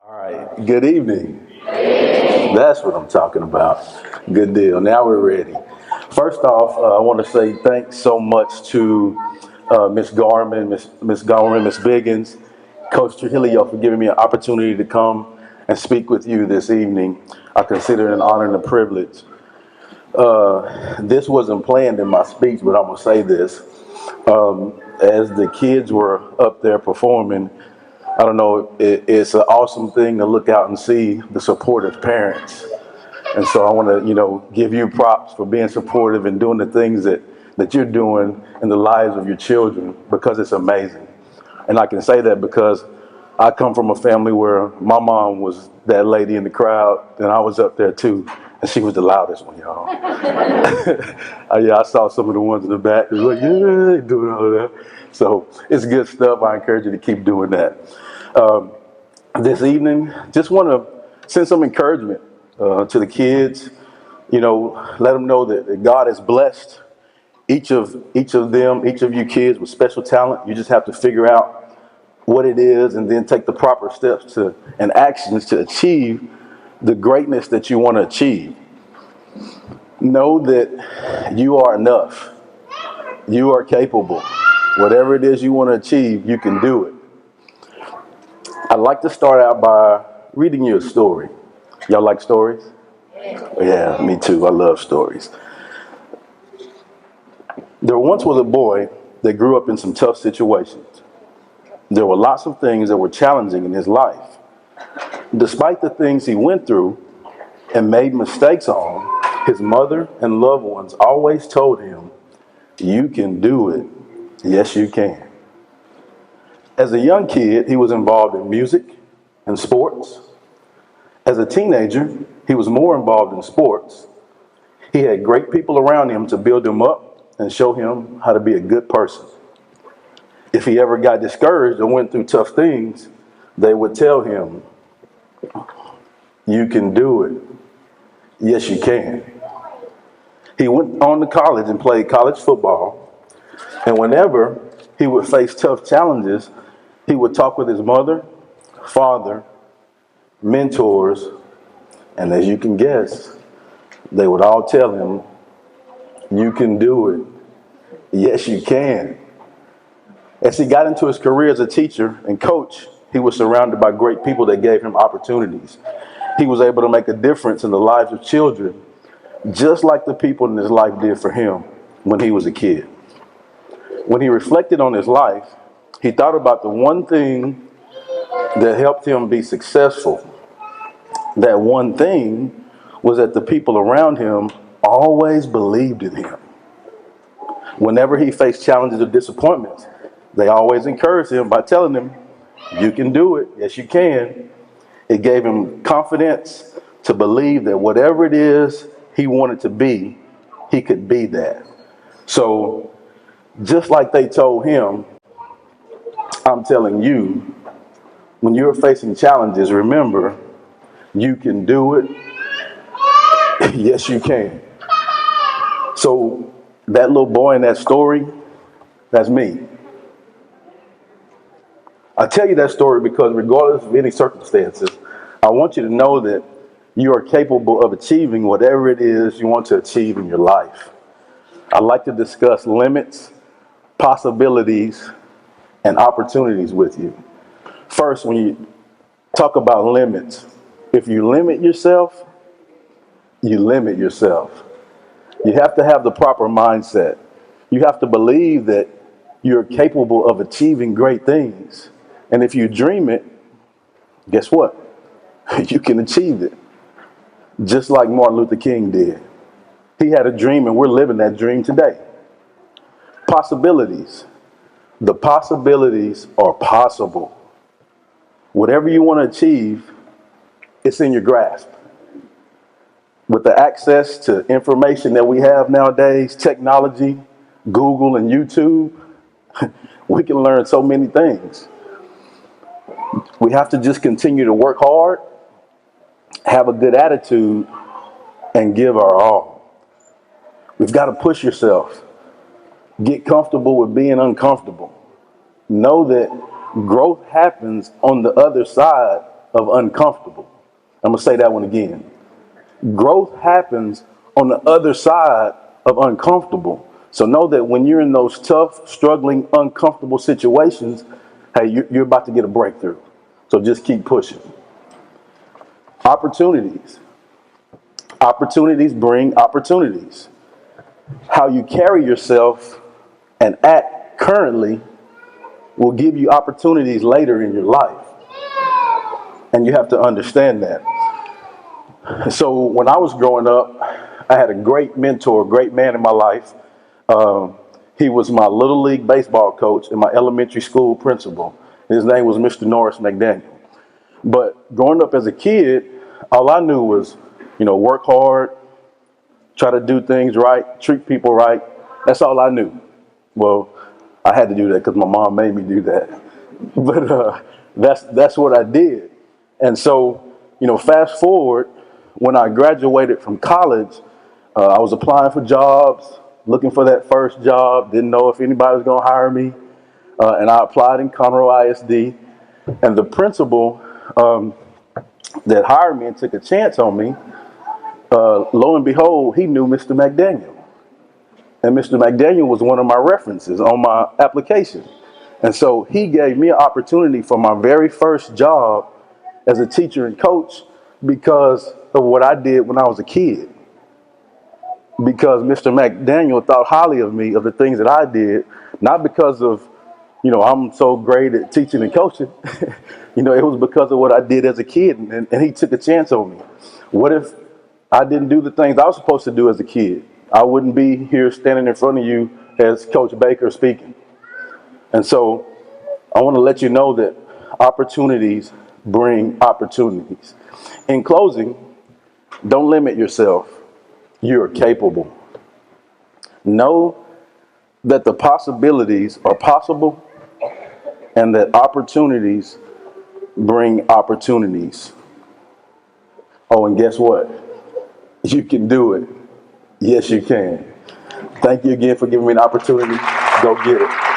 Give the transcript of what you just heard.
All right, good evening. That's what I'm talking about. Good deal. Now we're ready. First off, I want to say thanks so much to Miss Garman, Miss Garman, Miss Biggins, Coach Trujillo for giving me an opportunity to come and speak with you this evening. I consider it an honor and a privilege. This wasn't planned in my speech, but I'm going to say this. As the kids were up there performing, I don't know, it's an awesome thing to look out and see the supportive parents. And so I want to, give you props for being supportive and doing the things that you're doing in the lives of your children, because it's amazing. And I can say that because I come from a family where my mom was that lady in the crowd, and I was up there too, and she was the loudest one, y'all. Yeah, I saw some of the ones in the back. They was like, yeah, doing all that. So it's good stuff. I encourage you to keep doing that. This evening, just want to send some encouragement to the kids. Let them know that God has blessed each of them, each of you kids with special talent. You just have to figure out what it is and then take the proper steps and actions to achieve the greatness that you want to achieve. Know that you are enough. You are capable. Whatever it is you want to achieve, you can do it. I'd like to start out by reading you a story. Y'all like stories? Yeah, me too. I love stories. There once was a boy that grew up in some tough situations. There were lots of things that were challenging in his life. Despite the things he went through and made mistakes on, his mother and loved ones always told him, "You can do it. Yes, you can." As a young kid, he was involved in music and sports. As a teenager, he was more involved in sports. He had great people around him to build him up and show him how to be a good person. If he ever got discouraged or went through tough things, they would tell him, "You can do it. Yes, you can." He went on to college and played college football. And whenever he would face tough challenges, he would talk with his mother, father, mentors, and as you can guess, they would all tell him, "You can do it. Yes, you can." As he got into his career as a teacher and coach, he was surrounded by great people that gave him opportunities. He was able to make a difference in the lives of children, just like the people in his life did for him when he was a kid. When he reflected on his life, he thought about the one thing that helped him be successful. That one thing was that the people around him always believed in him. Whenever he faced challenges or disappointments, they always encouraged him by telling him, "You can do it. Yes, you can." It gave him confidence to believe that whatever it is he wanted to be, he could be that. So just like they told him, I'm telling you, when you're facing challenges, remember, you can do it. Yes, you can. So that little boy in that story, that's me. I tell you that story because regardless of any circumstances, I want you to know that you are capable of achieving whatever it is you want to achieve in your life. I'd like to discuss limits, possibilities, and opportunities with you. First, when you talk about limits, if you limit yourself, you limit yourself. You have to have the proper mindset. You have to believe that you're capable of achieving great things. And if you dream it, guess what? You can achieve it. Just like Martin Luther King did. He had a dream and we're living that dream today. Possibilities. The possibilities are possible. Whatever you want to achieve, it's in your grasp. With the access to information that we have nowadays, technology, Google and YouTube, we can learn so many things. We have to just continue to work hard, have a good attitude, and give our all. We've got to push yourself. Get comfortable with being uncomfortable. Know that growth happens on the other side of uncomfortable. I'm going to say that one again. Growth happens on the other side of uncomfortable. So know that when you're in those tough, struggling, uncomfortable situations, hey, you're about to get a breakthrough. So just keep pushing. Opportunities. Opportunities bring opportunities. How you carry yourself and act currently will give you opportunities later in your life. And you have to understand that. So when I was growing up, I had a great mentor, a great man in my life. He was my little league baseball coach and my elementary school principal. His name was Mr. Norris McDaniel. But growing up as a kid, all I knew was, work hard, try to do things right, treat people right. That's all I knew. Well, I had to do that because my mom made me do that. But that's what I did. And so, fast forward, when I graduated from college, I was applying for jobs, looking for that first job, didn't know if anybody was going to hire me. And I applied in Conroe ISD. And the principal that hired me and took a chance on me, lo and behold, he knew Mr. McDaniel. And Mr. McDaniel was one of my references on my application. And so he gave me an opportunity for my very first job as a teacher and coach because of what I did when I was a kid. Because Mr. McDaniel thought highly of me, of the things that I did, not because of, I'm so great at teaching and coaching. It was because of what I did as a kid, and he took a chance on me. What if I didn't do the things I was supposed to do as a kid? I wouldn't be here standing in front of you as Coach Baker speaking. And so I want to let you know that opportunities bring opportunities. In closing, don't limit yourself. You are capable. Know that the possibilities are possible and that opportunities bring opportunities. Oh, and guess what? You can do it. Yes, you can. Thank you again for giving me an opportunity. Go get it.